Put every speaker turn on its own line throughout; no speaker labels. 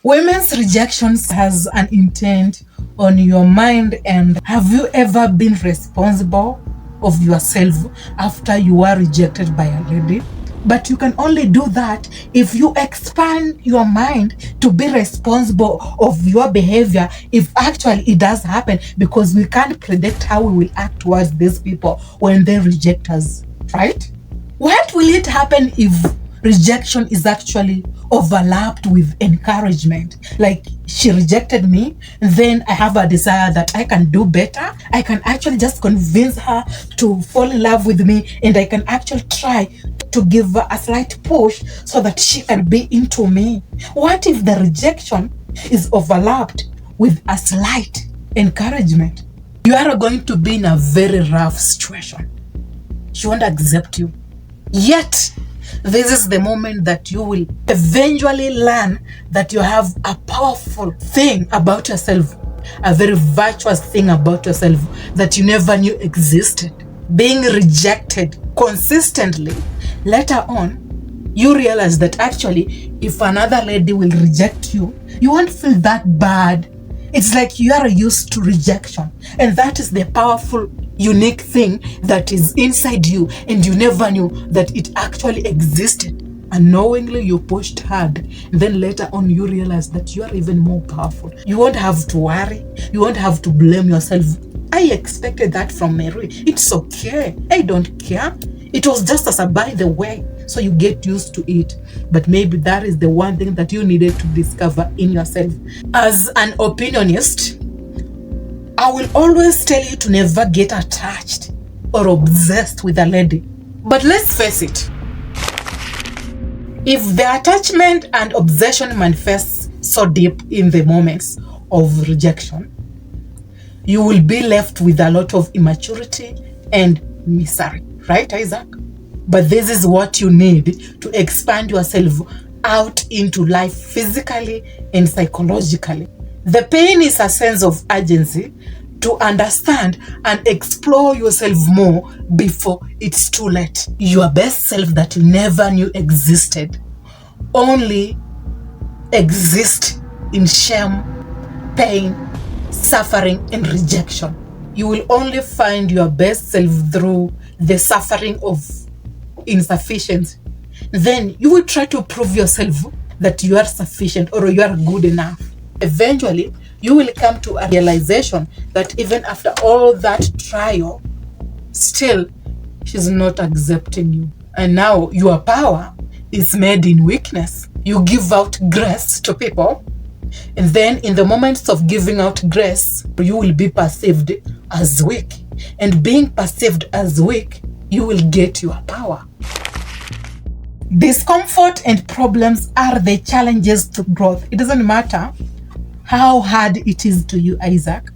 Women's rejections has an intent on your mind. And have you ever been responsible of yourself after you were rejected by a lady? But you can only do that if you expand your mind to be responsible of your behavior, if actually it does happen, because we can't predict how we will act towards these people when they reject us, right? What will it happen if rejection is actually overlapped with encouragement? Like, she rejected me, then I have a desire that I can do better. I can actually just convince her to fall in love with me, and I can actually try to give her a slight push so that she can be into me. What if the rejection is overlapped with a slight encouragement? You are going to be in a very rough situation. She won't accept you. Yet, this is the moment that you will eventually learn that you have a powerful thing about yourself, a very virtuous thing about yourself that you never knew existed. Being rejected consistently, later on, you realize that actually, if another lady will reject you, you won't feel that bad. It's like you are used to rejection. And that is the powerful, unique thing that is inside you, and you never knew that it actually existed. Unknowingly, you pushed hard. And then later on, you realize that you are even more powerful. You won't have to worry. You won't have to blame yourself. I expected that from Mary. It's okay. I don't care. It was just as a by the way. So you get used to it. But maybe that is the one thing that you needed to discover in yourself. As an opinionist, I will always tell you to never get attached or obsessed with a lady. But let's face it, if the attachment and obsession manifests so deep in the moments of rejection, you will be left with a lot of immaturity and misery. Right, Isaac? But this is what you need to expand yourself out into life physically and psychologically. The pain is a sense of urgency to understand and explore yourself more before it's too late. Your best self that you never knew existed only exists in shame, pain, suffering, and rejection. You will only find your best self through the suffering of insufficiency. Then you will try to prove yourself that you are sufficient or you are good enough. Eventually, you will come to a realization that even after all that trial, still she's not accepting you. And now your power is made in weakness. You give out grace to people, and then in the moments of giving out grace, you will be perceived as weak. And being perceived as weak, you will get your power. Discomfort and problems are the challenges to growth. It doesn't matter how hard it is to you, Isaac,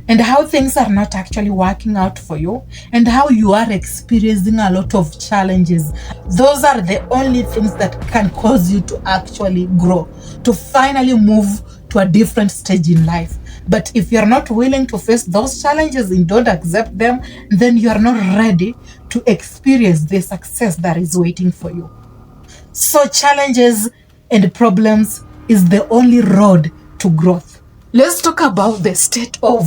and how things are not actually working out for you, and how you are experiencing a lot of challenges. Those are the only things that can cause you to actually grow, to finally move to a different stage in life. But if you're not willing to face those challenges and don't accept them, then you are not ready to experience the success that is waiting for you. So challenges and problems is the only road to growth. Let's talk about the state of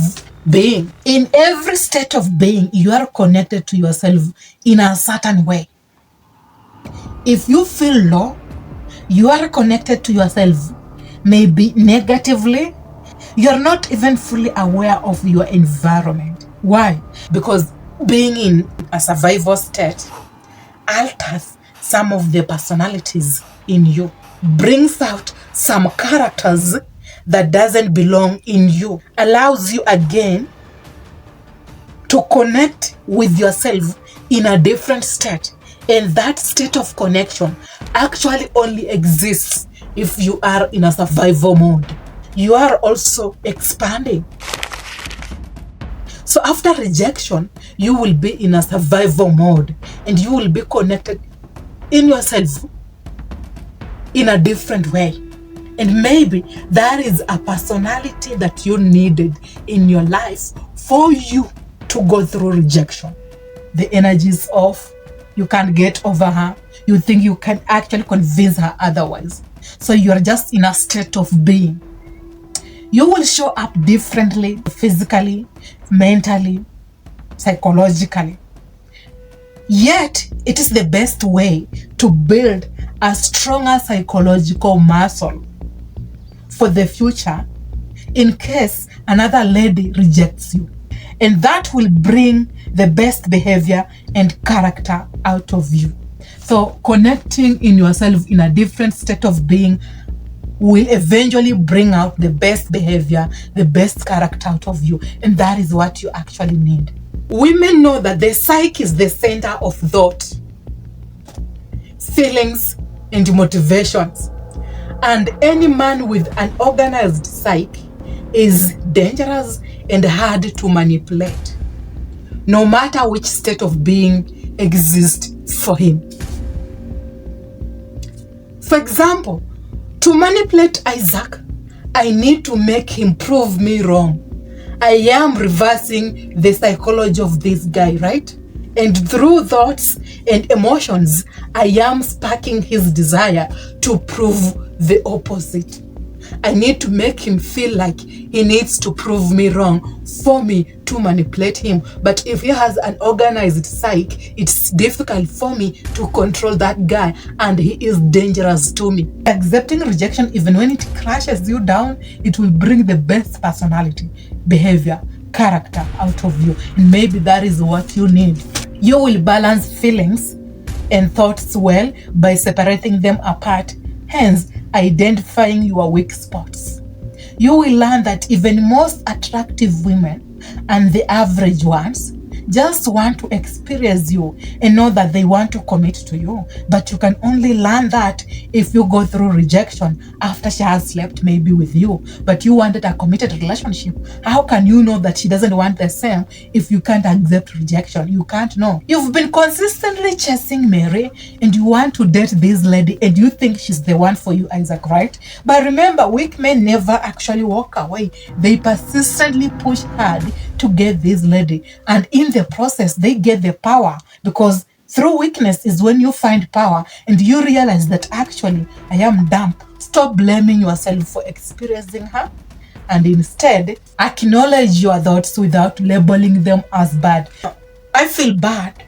being. In every state of being, you are connected to yourself in a certain way. If you feel low, you are connected to yourself, maybe negatively. You're not even fully aware of your environment. Why? Because being in a survival state alters some of the personalities in you, brings out some characters that doesn't belong in you, allows you again to connect with yourself in a different state. And that state of connection actually only exists if you are in a survival mode. You are also expanding. So after rejection, you will be in a survival mode, and you will be connected in yourself in a different way. And maybe that is a personality that you needed in your life for you to go through rejection. The energy is off. You can't get over her. you think you can actually convince her otherwise. So you're just in a state of being. You will show up differently, physically, mentally, psychologically. Yet, it is the best way to build a stronger psychological muscle for the future in case another lady rejects you. And that will bring the best behavior and character out of you. So connecting in yourself in a different state of being will eventually bring out the best behavior, the best character out of you. And that is what you actually need. Women know that the psyche is the center of thought, feelings, and motivations. And any man with an organized psyche is dangerous and hard to manipulate, no matter which state of being exists for him. For example, to manipulate Isaac, I need to make him prove me wrong. I am reversing the psychology of this guy, right? And through thoughts and emotions, I am sparking his desire to prove the opposite. I need to make him feel like he needs to prove me wrong for me to manipulate him. But if he has an organized psyche, it's difficult for me to control that guy, and he is dangerous to me. Accepting rejection, even when it crashes you down, it will bring the best personality, behavior, character out of you. And maybe that is what you need. You will balance feelings and thoughts well by separating them apart, hence identifying your weak spots. You will learn that even most attractive women and the average ones just want to experience you and know that they want to commit to you. But you can only learn that if you go through rejection after she has slept maybe with you. But you wanted a committed relationship. How can you know that she doesn't want the same if you can't accept rejection? You can't know. You've been consistently chasing Mary and you want to date this lady and you think she's the one for you, Isaac, right? But remember, weak men never actually walk away. They persistently push hard to get this lady, and in the process they get the power, because through weakness is when you find power and you realize that actually I am dumb. Stop blaming yourself for experiencing her and instead acknowledge your thoughts without labeling them as bad. I feel bad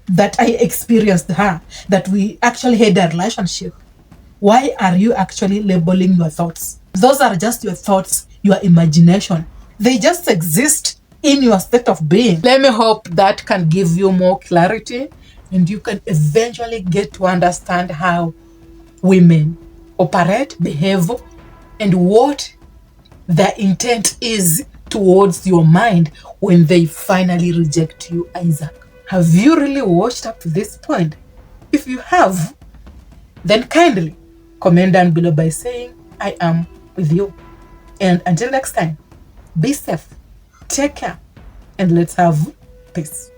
that I experienced her, that we actually had a relationship. Why are you actually labeling your thoughts? Those are just your thoughts, your imagination. They just exist in your state of being. Let me hope that can give you more clarity and you can eventually get to understand how women operate, behave, and what their intent is towards your mind when they finally reject you, Isaac. Have you really watched up to this point? If you have, then kindly comment down below by saying, I am with you. And until next time, be safe, take care, and let's have peace.